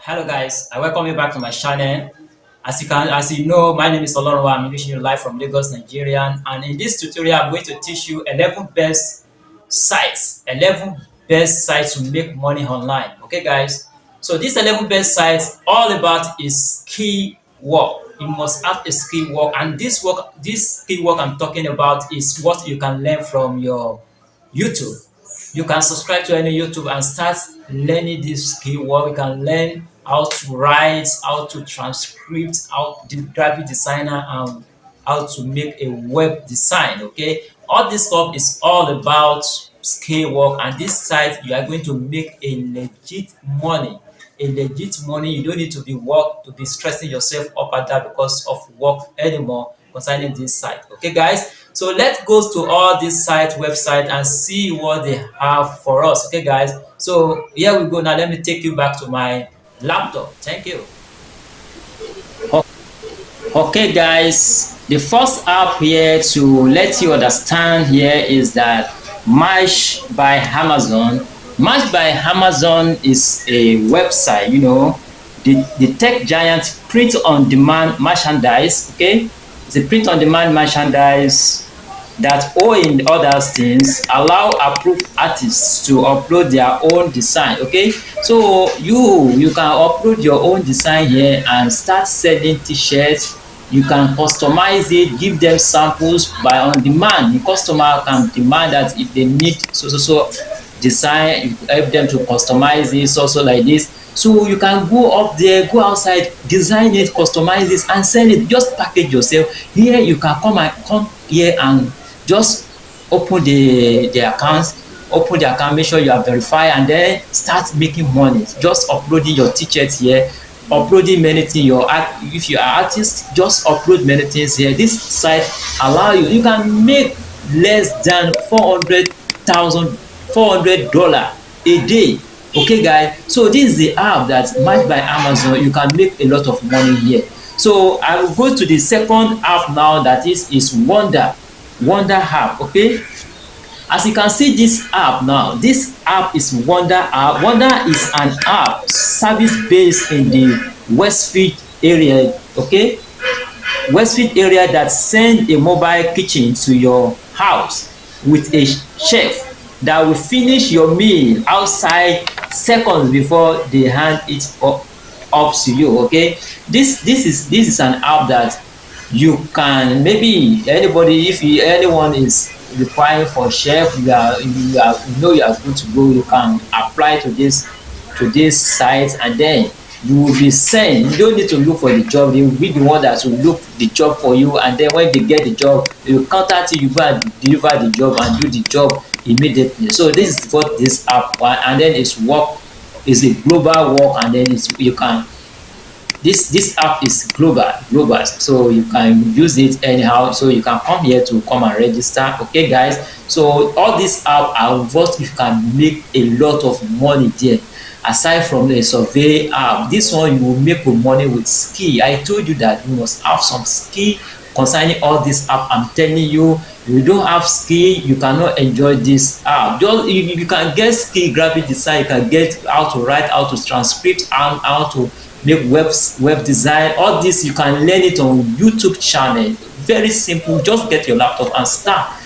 Hello guys, I welcome you back to my channel. As you know, my name is Olorunwa. I'm reaching you live from Lagos, Nigeria. And in this tutorial, I'm going to teach you 11 best sites, 11 best sites to make money online. Okay, guys. So these 11 best sites, all about is skill work. You must have a skill work, and this skill work I'm talking about is what you can learn from your YouTube. You can subscribe to any YouTube and start learning this skill where we can learn how to write, how to transcript, how the graphic designer, and how to make a web design. Okay, all this stuff is all about skill work, and this site you are going to make a legit money. A legit money. You don't need to be stressing yourself up and down because of work anymore concerning this site. Okay, guys. So let's go to all these site website and see what they have for us. Okay, guys. So here we go. Now let me take you back to my laptop. Thank you. Okay, guys. The first app here to let you understand here is that Match by Amazon. Match by Amazon is a website, the tech giant print on demand merchandise. Okay, it's a print on demand merchandise that all in other things allow approved artists to upload their own design. Okay, so you can upload your own design here and start selling t-shirts. You can customize it, give them samples by on demand. The customer can demand that if they need so design, you help them to customize it also like this. So you can go up there, go outside, design it, customize it and sell it. Just package yourself. Here you can come here and just open open the account, make sure you are verified, and then start making money. Just uploading your t-shirts here, uploading many things. If you are artist, just upload many things here. This site allow you can make less than 400 dollars a day. Okay, guys, so this is the app that Match by Amazon. You can make a lot of money here. So I will go to the second app now, that is Wonder app. Okay, as you can see this app now, this app is Wonder app. Wonder is an app service based in the Westfield area. Okay, Westfield area that send a mobile kitchen to your house with a chef that will finish your meal outside seconds before they hand it up to you. Okay, this is an app that you can, maybe anybody, if anyone is requiring for chef, you are good to go. You can apply to this site, and then you will be sent. You don't need to look for the job. They will be the one that will look the job for you, and then when they get the job, they will contact you. You go and deliver the job and do the job immediately. So this is what this app want, and then it's a global work, and then you can, this app is global, so you can use it anyhow. So you can come here to come and register. Okay, guys, so all these app are what you can make a lot of money there. Aside from the survey app, this one you will make money with skill. I told you that you must have some skill concerning all this app. I'm telling you, if you don't have skill, you cannot enjoy this app. Just you can get skill graphic design, you can get how to write, how to transcript, and how to make web design. All this you can learn it on YouTube channel. Very simple. Just get your laptop and start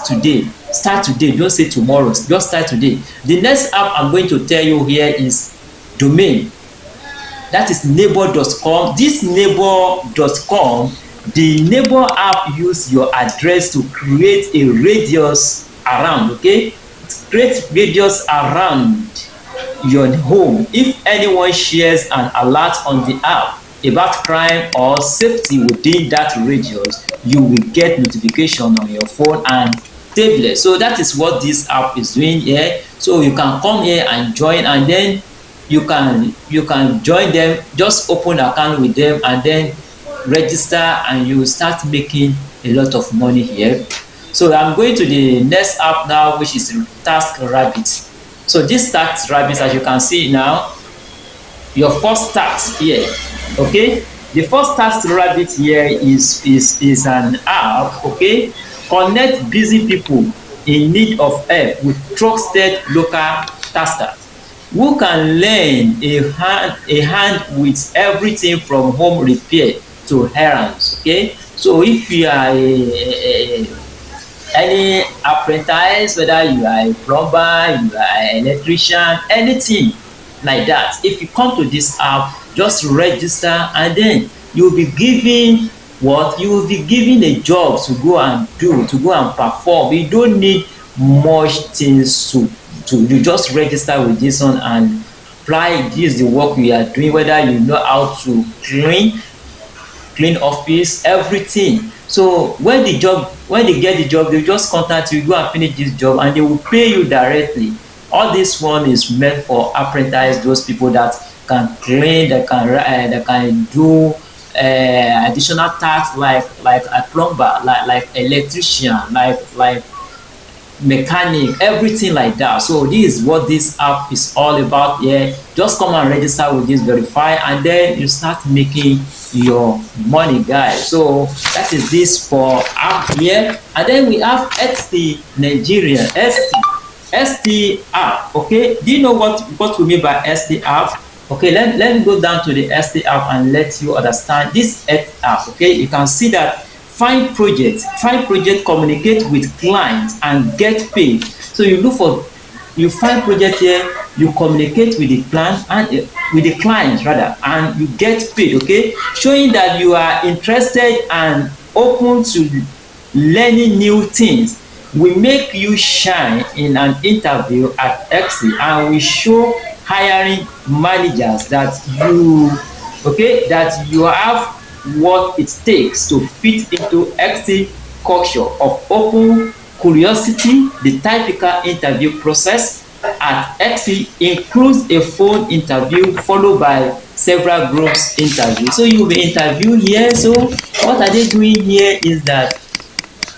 today. Start today, don't say tomorrow, just start today. The next app I'm going to tell you here is Domain. That is neighbor.com. This neighbor.com, the neighbor app use your address to create a radius around. Okay, create radius around your home. If anyone shares an alert on the app about crime or safety within that radius, you will get notification on your phone and tablet. So that is what this app is doing here. So you can come here and join, and then you can join them. Just open an account with them and then register, and you will start making a lot of money here. So I'm going to the next app now, which is TaskRabbit. So this TaskRabbit, as you can see now, your first task here. Okay, the first TaskRabbit here is an app. Okay, connect busy people in need of help with trusted local taskers. who can lend a hand with everything from home repair to errands. Okay, so if you are any apprentice, whether you are a plumber, you are an electrician, anything like that, if you come to this app, just register, and then you will be given what you will be given a job to go and do, to go and perform. You don't need much things to you just register with this one and apply. This is the work we are doing, whether you know how to clean office, everything. So when they get the job, they just contact you, go and finish this job, and they will pay you directly. All this one is meant for apprentice, those people that can clean, that can do additional tasks like a plumber, like electrician, like mechanic, everything like that. So this is what this app is all about here. Just come and register with this verify, and then you start making your money, guys. So that is this for app here. And then we have XT Nigeria, ST app. Okay, do you know what we mean by ST app? Okay, let me go down to the ST app and let you understand this app. Okay, you can see that find project, communicate with clients and get paid. So you find project here, you communicate with the client, and with the client rather, and you get paid. Okay, showing that you are interested and open to learning new things. We make you shine in an interview at XC, and we show hiring managers that you have what it takes to fit into XT culture of open curiosity. The typical interview process at XT includes a phone interview followed by several groups interview. So you will be interviewed here. So what are they doing here is that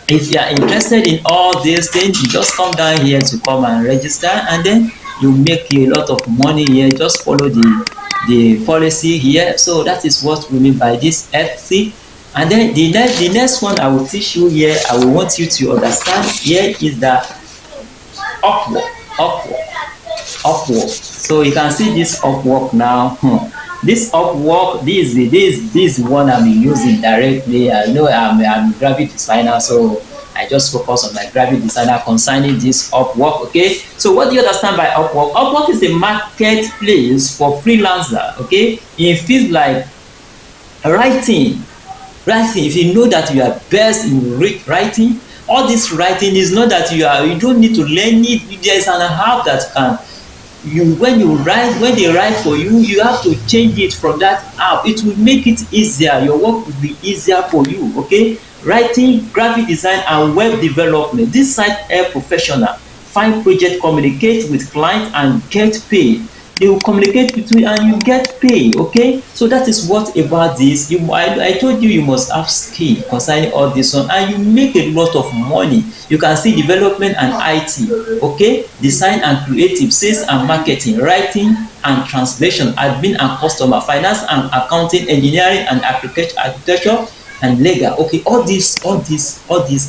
if you are interested in all these things, you just come down here to come and register, and then you make a lot of money here. Just follow the policy here. So that is what we mean by this FC. And then the next one I will teach you here, I will want you to understand here, is that Upwork. So you can see this Upwork now. This Upwork, this one I'm using directly. I know I'm a graphic designer, so I just focus on my graphic designer concerning this Upwork. Okay, so what do you understand by Upwork? Upwork is a marketplace for freelancer. Okay, it feels like writing. If you know that you are best in writing, all this writing is not that you don't need to learn it. There is an app that can when they write for you, you have to change it from that app. It will make it easier. Your work will be easier for you. Okay, writing, graphic design, and web development. This site help professional find project, communicate with client, and get paid. They will communicate with you and you get paid. Okay, so that is what about this. I told you must have skill concerning all this one, and you make a lot of money. You can see development and IT. Okay, design and creative, sales and marketing, writing and translation, admin and customer, finance and accounting, engineering and architecture and legal. Okay, all these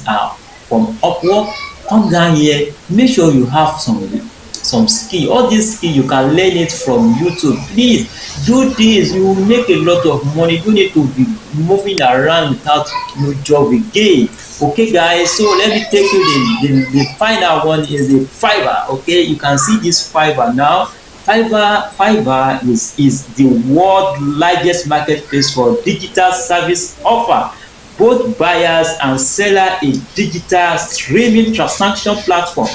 are from Upwork. Come down here, make sure you have some skill. All this skill you can learn it from YouTube. Please do this, you will make a lot of money. You don't need to be moving around without no job again. Okay guys, so let me take you the final one is the Fiverr. Okay, you can see this Fiverr now. Fiverr is the world largest marketplace for digital service offer both buyers and seller a digital streaming transaction platform.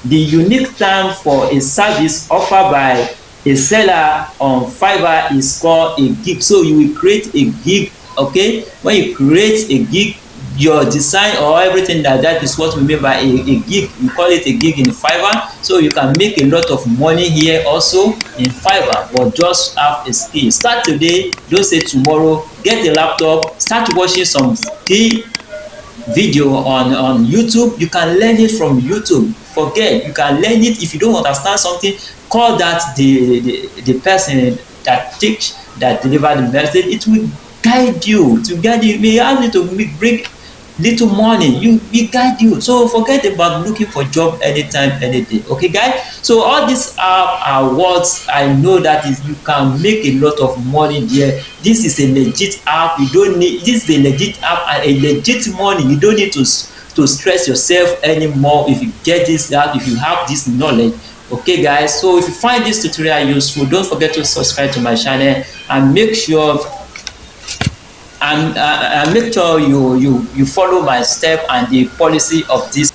The unique term for a service offered by a seller on Fiverr is called a gig. So you will create a gig. Okay, when you create a gig, your design or everything like that is what we mean by a gig. We call it a gig in Fiverr. So you can make a lot of money here also in Fiverr, but just have a skill. Start today, don't say tomorrow. Get a laptop, start watching some skill video on YouTube. You can learn it from YouTube. Forget, you can learn it. If you don't understand something, call that the person that deliver the message. It will guide you. You may ask you to bring little money, you we guide you. So forget about looking for job anytime, any day. Okay, guys. So all these are words I know that is you can make a lot of money there. This is a legit app. You don't need, this is a legit app and a legit money. You don't need to stress yourself anymore if you get this app, if you have this knowledge. Okay, guys. So if you find this tutorial useful, don't forget to subscribe to my channel and make sure and make sure you follow my step and the policy of this